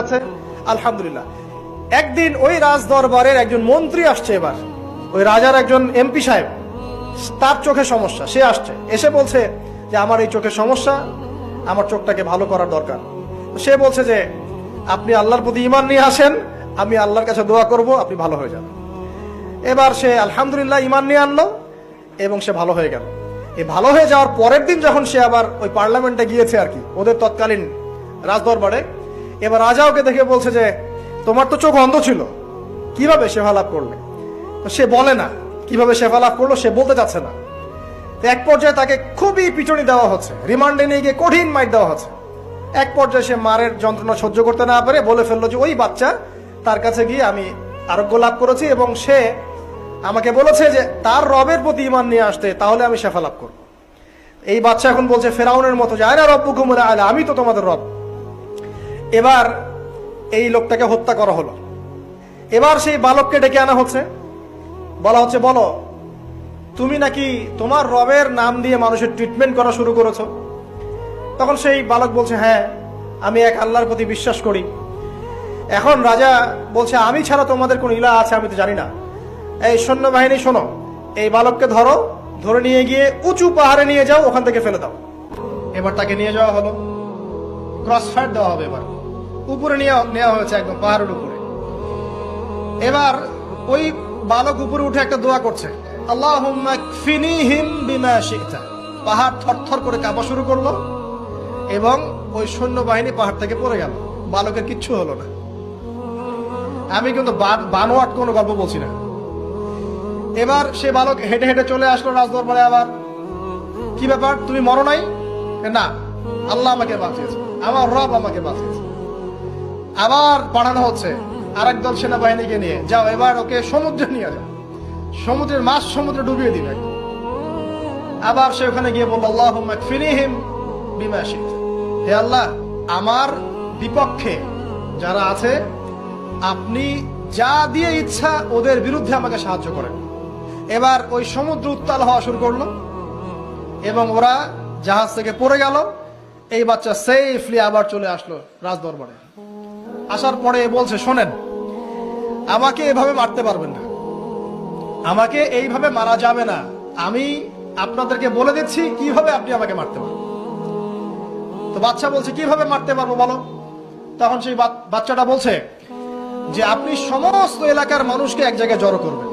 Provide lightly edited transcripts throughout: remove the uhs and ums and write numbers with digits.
আছে আলহামদুলিল্লাহ। একদিন ওই রাজ দরবারের একজন মন্ত্রী আসছে, এবার ওই রাজার একজন এমপি সাহেব, তার চোখে সমস্যা, সে আসছে, এসে বলছে যে আমার এই চোখের সমস্যা, আমার চোখটাকে ভালো করার দরকার। সে বলছে যে আপনি আল্লাহর প্রতি ঈমান নিয়ে আসেন, আমি আল্লাহর কাছে দোয়া করব, আপনি ভালো হয়ে যাবেন। এবার সে আলহামদুলিল্লাহ ঈমান নিয়ে আনলো এবং সে ভালো হয়ে গেল। এই ভালো হয়ে যাওয়ার পরের দিন যখন সে আবার ওই পার্লামেন্টে গিয়েছে আর কি, ওদের তৎকালীন রাজদরবারে, এবার রাজা ওকে দেখে বলছে যে তোমার তো চোখ অন্ধ ছিল, কিভাবে শেফা লাভ করলে? তো সে বলে না কিভাবে শেফা লাভ করলো, সে বলতে চাচ্ছে না। এক পর্যায়ে তাকে খুবই পিটুনি দেওয়া হচ্ছে, রিমান্ডে নিয়ে গিয়ে কঠিন মাইর দেওয়া হচ্ছে। এক পর্যায়ে সে মারের যন্ত্রণা সহ্য করতে না পারে বলে ফেললো যে ওই বাচ্চা, তার কাছে গিয়ে আমি আরোগ্য লাভ করেছি এবং সে আমাকে বলেছে যে তার রবের প্রতি ঈমান নিয়ে আসতে, তাহলে আমি শেফা লাভ করবো। এই বাচ্চা এখন বলছে ফেরাউনের মতো যে আয়না রব্বুকুম আলা, আমি তো তোমাদের রব। এবার এই লোকটাকে হত্যা করা হলো। এবার সেই বালককে ডেকে আনা হচ্ছে, বলা হচ্ছে বলো তুমি নাকি তোমার রবের নাম দিয়ে মানুষের ট্রিটমেন্ট করা শুরু করেছো? তখন সেই বালক বলছে হ্যাঁ, আমি এক আল্লাহর প্রতি বিশ্বাস করি। এখন রাজা বলছে আমি ছাড়া তোমাদের কোন ইলাহ আছে আমি তো জানি না। এই সৈন্যবাহিনী শোনো, এই বালককে ধরো, ধরে নিয়ে গিয়ে উঁচু পাহাড়ে নিয়ে যাও, ওখান থেকে ফেলে দাও। এবার তাকে নিয়ে যাওয়া হলো, ক্রস ফায়ার দেওয়া হবে, এবার উপরে নেওয়া হয়েছে একদম পাহাড়ের উপরে। এবার ওই বালক উপরে উঠে একটা দোয়া করছে, আল্লাহুম্মা কফিনিহিম বিমা শি'তা। পাহাড় থরথর করে কাঁপা শুরু করলো এবং ওই সৈন্যবাহিনী পাহাড় থেকে পড়ে গেল, বালকের কিচ্ছু হলো না। আমি কিন্তু বানোয়াট কোনো গল্প বলছি না। এবার সে বালক হেঁটে হেঁটে চলে আসলো রাজদরবারে। আবার কি ব্যাপার, তুমি মরো নাই? না, আল্লাহ আমাকে বাঁচিয়েছে, আমার রব আমাকে বাঁচিয়েছে। আবার পাঠানো হচ্ছে আরেক দল সেনাবাহিনীকে নিয়ে, যাও এবার ওকে সমুদ্রে নিয়ে যাও, সমুদ্রের মাছ সমুদ্রে ডুবিয়ে দিবে। আবার সে ওখানে গিয়ে বলল আল্লাহুম্মা কফিনিহিম বিমা শি'তা, হে আল্লাহ আমার বিপক্ষে যারা আছে আপনি যা দিয়ে ইচ্ছা ওদের বিরুদ্ধে আমাকে সাহায্য করেন। এবার ওই সমুদ্র উত্তাল হওয়া শুরু করলো এবং ওরা জাহাজ থেকে পড়ে গেল। এই বাচ্চা সেফলি আবার চলে আসলো রাজদরবারে। আসার পরে বলছে শোনেন, আমাকে এভাবে মারতে পারবেন না, আমাকে এইভাবে মারা যাবে না, আমি আপনাদেরকে বলে দিচ্ছি কিভাবে আপনি আমাকে মারতে পারবেন। তো বাচ্চা বলছে কিভাবে মারতে পারবো বলো। তখন সেই বাচ্চাটা বলছে যে আপনি সমস্ত এলাকার মানুষকে এক জায়গায় জড়ো করবেন,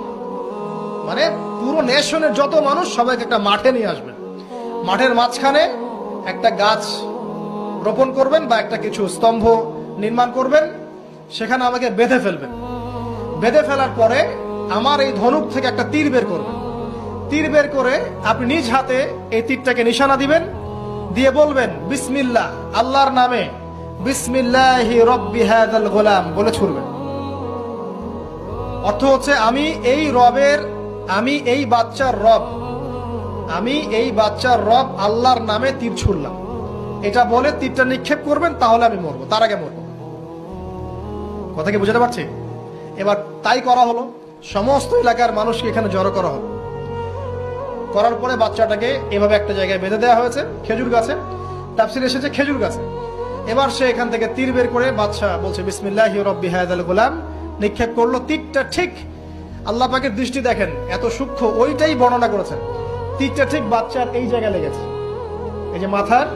মানে পুরো নেশনের যত মানুষ সবাইকে একটা মাঠে নিয়ে আসবেন, মাঠের মাঝখানে একটা গাছ রোপণ করবেন বা একটা কিছু স্তম্ভ নির্মাণ করবেন, সেখানে আমাকে বেঁধে ফেলবেন। বেঁধে ফেলার পরে আমার এই ধনুক থেকে একটা তীর বের করবেন, তীর বের করে আপনি নিজ হাতে এই তীরটাকে নিশানা দিবেন, দিয়ে বলবেন বিসমিল্লাহ, আল্লাহর নামে, বিসমিল্লাহি রব্বি হাযাল গোলাম বলে ছুড়বেন। অর্থ হচ্ছে আমি এই রবের, আমি এই বাচ্চার রব, আমি এই বাচ্চার রব আল্লাহর নামে তীর ছুড়লাম, এটা বলে তীরটা নিক্ষেপ করবেন, তাহলে আমি মরবো, তার আগে মরবো। কথা কি বুঝতে পারছি? এবার তাই করা হলো, সমস্ত এলাকার মানুষকে এখানে জড়ো করা হলো। করার পরে বাচ্চাটাকে এভাবে একটা জায়গায় বেঁধে দেওয়া হয়েছে, খেজুর গাছে, তাফসিরে এসেছে খেজুর গাছে। এবার সে এখান থেকে তীর বের করে বাচ্চা বলছে বিসমিল্লাহি রব্বি হাযাল গোলাম, নিক্ষেপ করলো। তীরটা ঠিক, আল্লাহ পাকের দৃষ্টি দেখেন এত সূক্ষ্ম, ওইটাই বর্ণনা করেছেন। তীরটা ঠিক বাচ্চার এই জায়গায় লেগেছে, এই যে মাথার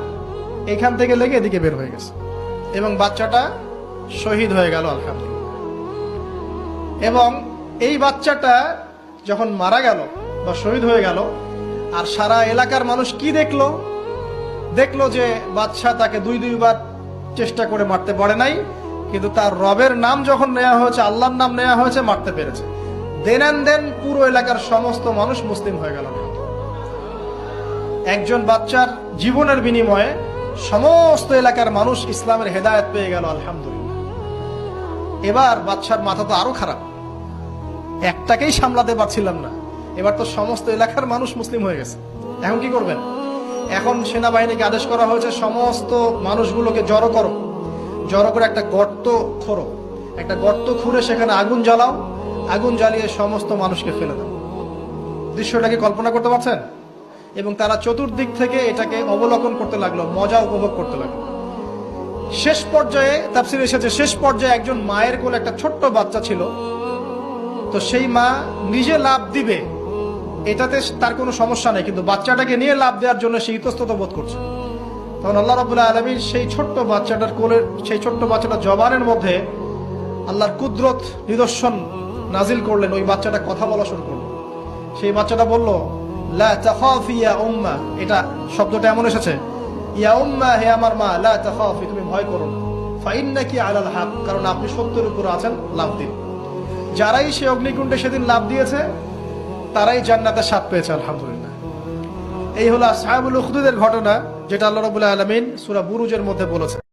এইখান থেকে লেগে এদিকে বের হয়ে গেছে এবং বাচ্চাটা শহীদ হয়ে গেল আলহামদুলিল্লাহ। এবং এই বাচ্চাটা যখন মারা গেল বা শহীদ হয়ে গেল, আর সারা এলাকার মানুষ কি দেখলো? দেখলো যে বাচ্চা তাকে দুইবার চেষ্টা করে মারতে পারে নাই, কিন্তু তার রবের নাম যখন নেওয়া হয়েছে, আল্লাহর নাম নেওয়া হয়েছে, মারতে পেরেছে। দেন পুরো এলাকার সমস্ত মানুষ মুসলিম হয়ে গেল। একজন বাচ্চার জীবনের বিনিময়ে সমস্ত এলাকার মানুষ ইসলামের হেদায়েত পেয়ে গেল আলহামদুলিল্লাহ। এবার বাচ্চার মাথা তো আরো খারাপ, একটাকেই সামলাতে পারছিলাম না, এবার তো সমস্ত এলাকার মানুষ মুসলিম হয়ে গেছে। এখন কি করবেন? এখন সেনাবাহিনীকে আদেশ করা হয়েছে সমস্ত মানুষগুলোকে জড়ো করো, জড়ো করে একটা গর্ত খোঁড়ো, একটা গর্ত খুঁড়ে সেখানে আগুন জ্বালাও, আগুন জ্বালিয়ে সমস্ত মানুষকে ফেলে দাও। দৃশ্যটাকে কল্পনা করতে পারছেন? এবং তারা চতুর্দিক থেকে এটাকে অবলোকন করতে লাগলো, মজা উপভোগ করতে লাগলো। শেষ পর্যায়ে তাফসীরে এসেছে, শেষ পর্যায়ে একজন মায়ের কোলে একটা ছোট্ট বাচ্চা ছিল। তো সেই মা নিজে লাভ দিবে এটাতে তার কোনো সমস্যা নেই, কিন্তু বাচ্চাটাকে নিয়ে লাভ দেওয়ার জন্য সে ইতস্তত বোধ করছে। তখন আল্লাহ রাব্বুল আলামিন সেই ছোট্ট বাচ্চাটার কোলের, সেই ছোট্ট বাচ্চাটার জবানের মধ্যে আল্লাহর কুদরত নিদর্শন নাজিল করলেন। ওই বাচ্চাটা কথা বলা শুরু করলো। সেই বাচ্চাটা বলল, লা তাখাফি ইয়া উম্মা, এটা শব্দটা এমন এসেছে, ইয়া উম্মা, হে আমার মা, লা তাখাফি, তুমি ভয় করো না, ফাইন্নাকি আলাল হক, কারণ আপনি সত্যের উপর আছেন, লাভ দিন। যারাই সে অগ্নিকুণ্ডে সেদিন লাভ দিয়েছে তারাই জান্নাতের স্বাদ পেয়েছে, আলহামদুলিল্লাহ। এই হলো আসহাবুল উখদুদের ঘটনা, যেটা আল্লাহ রাব্বুল আলামিন সূরা বুরুজের মধ্যে বলেছে।